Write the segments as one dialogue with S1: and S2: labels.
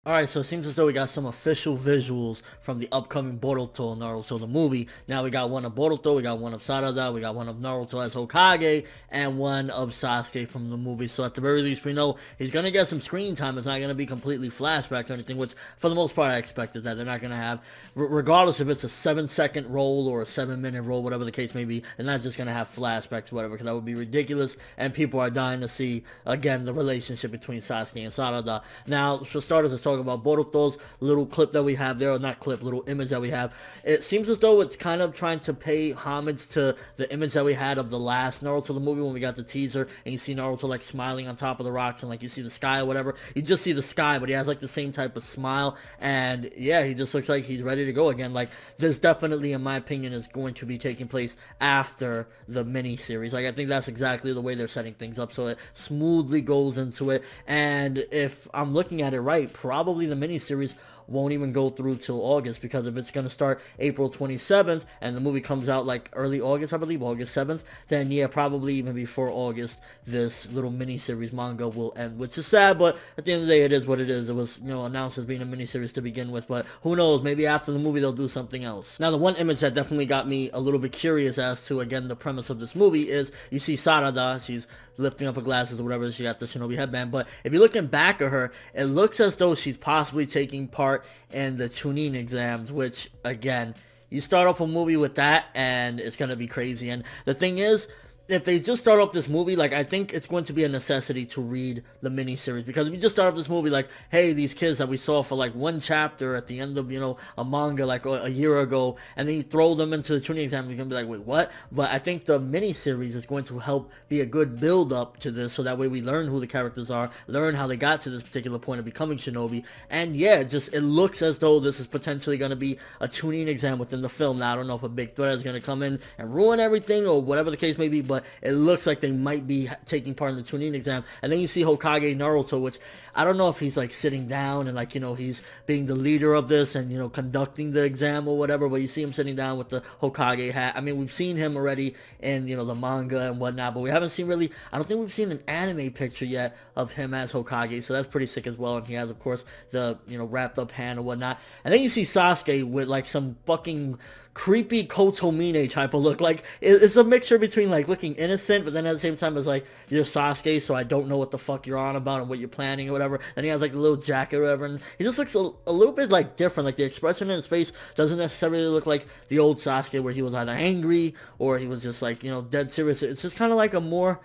S1: Alright, so it seems as though we got some official visuals from the upcoming Boruto Naruto the movie. Now we got one of Boruto, we got one of Sarada, we got one of Naruto as Hokage, and one of Sasuke from the movie. So at the very least, we know he's gonna get some screen time. It's not gonna be completely flashbacks or anything, which for the most part I expected that they're not gonna have. Regardless if it's a 7-second roll or a 7-minute roll, whatever the case may be, they're not just gonna have flashbacks or whatever, because that would be ridiculous, and people are dying to see, again, the relationship between Sasuke and Sarada. Now, for starters, let's talk about Boruto's little clip that we have there, or not clip, little image that we have. It seems as though it's kind of trying to pay homage to the image that we had of the last Naruto the movie when we got the teaser, and you see Naruto like smiling on top of the rocks, and like you see the sky or whatever. You just see the sky, but he has like the same type of smile, and yeah, he just looks like he's ready to go again. Like, this definitely, in my opinion, is going to be taking place after the mini-series. Like, I think that's exactly the way they're setting things up, so it smoothly goes into it. And if I'm looking at it right, probably the miniseries won't even go through till August, because if it's going to start April 27th and the movie comes out like early August, I believe, August 7th, then yeah, probably even before August, this little miniseries manga will end, which is sad, but at the end of the day, it is what it is. It was, announced as being a miniseries to begin with, but who knows, maybe after the movie they'll do something else. Now, the one image that definitely got me a little bit curious as to, again, the premise of this movie is, you see Sarada, she's lifting up her glasses or whatever, she got the shinobi headband, but if you're looking back at her, it looks as though she's possibly taking part in the Chunin exams, which, again, you start off a movie with that, and it's gonna be crazy. And the thing is, if they just start off this movie, like, I think it's going to be a necessity to read the miniseries, because if you just start off this movie like, hey, these kids that we saw for like one chapter at the end of, a manga like a year ago, and then you throw them into the tuning exam, you're gonna be like, wait, what? But I think the miniseries is going to help be a good build up to this, so that way we learn who the characters are, learn how they got to this particular point of becoming shinobi, and yeah, just, it looks as though this is potentially gonna be a tuning exam within the film. Now, I don't know if a big threat is gonna come in and ruin everything, or whatever the case may be, but it looks like they might be taking part in the Chunin exam. And then you see Hokage Naruto, which I don't know if he's like sitting down and like, he's being the leader of this and, conducting the exam or whatever, but you see him sitting down with the Hokage hat. I mean, we've seen him already in, the manga and whatnot, but we haven't seen really, I don't think we've seen an anime picture yet of him as Hokage, so that's pretty sick as well. And he has, of course, the, wrapped up hand or whatnot. And then you see Sasuke with like some fucking creepy Kotomine type of look. Like, it's a mixture between like looking innocent, but then at the same time it's like, you're Sasuke, so I don't know what the fuck you're on about and what you're planning or whatever. Then he has like a little jacket or whatever, and he just looks a little bit like different. Like, the expression in his face doesn't necessarily look like the old Sasuke where he was either angry or he was just like, dead serious. It's just kind of like a more,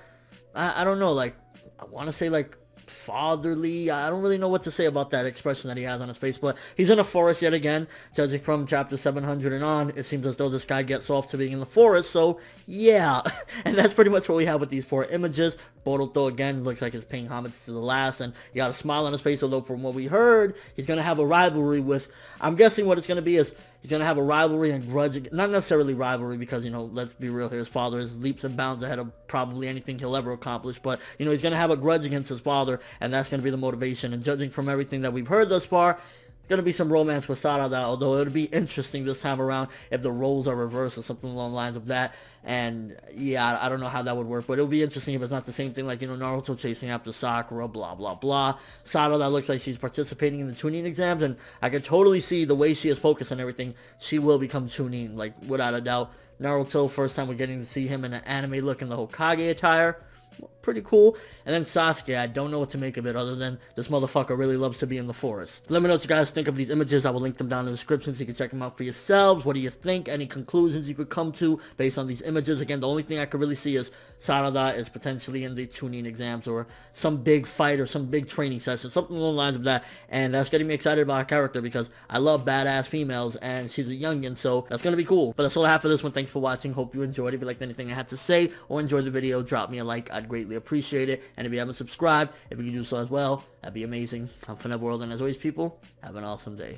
S1: I don't know, like, I want to say like fatherly. I don't really know what to say about that expression that he has on his face, but he's in a forest yet again. Judging from chapter 700 and on, it seems as though this guy gets off to being in the forest, so yeah. And that's pretty much what we have with these 4 images. Boruto, again, looks like he's paying homage to the last, and he got a smile on his face, although from what we heard, he's going to have a rivalry with, I'm guessing what it's going to be is, he's going to have a rivalry and grudge, not necessarily rivalry, because, let's be real here, his father is leaps and bounds ahead of probably anything he'll ever accomplish, but, he's going to have a grudge against his father, and that's going to be the motivation. And judging from everything that we've heard thus far, going to be some romance with Sarada, although it would be interesting this time around if the roles are reversed or something along the lines of that. And yeah, I don't know how that would work, but it would be interesting if it's not the same thing, like, Naruto chasing after Sakura, blah, blah, blah. Sarada looks like she's participating in the Chunin exams, and I can totally see the way she is focused on everything, she will become Chunin, like, without a doubt. Naruto, first time we're getting to see him in an anime look in the Hokage attire. Pretty cool. And then Sasuke, I don't know what to make of it other than this motherfucker really loves to be in the forest. Let me know what you guys think of these images. I will link them down in the description so you can check them out for yourselves. What do you think? Any conclusions you could come to based on these images? Again, the only thing I could really see is Sarada is potentially in the Chunin exams or some big fight or some big training session, something along the lines of that. And that's getting me excited about her character because I love badass females and she's a youngin, so that's going to be cool. But that's all I have for this one. Thanks for watching. Hope you enjoyed. If you liked anything I had to say or enjoyed the video, drop me a like. I'd greatly appreciate it. And if you haven't subscribed, if you can do so as well, that'd be amazing. I'm FNebWorld, and as always, people, have an awesome day.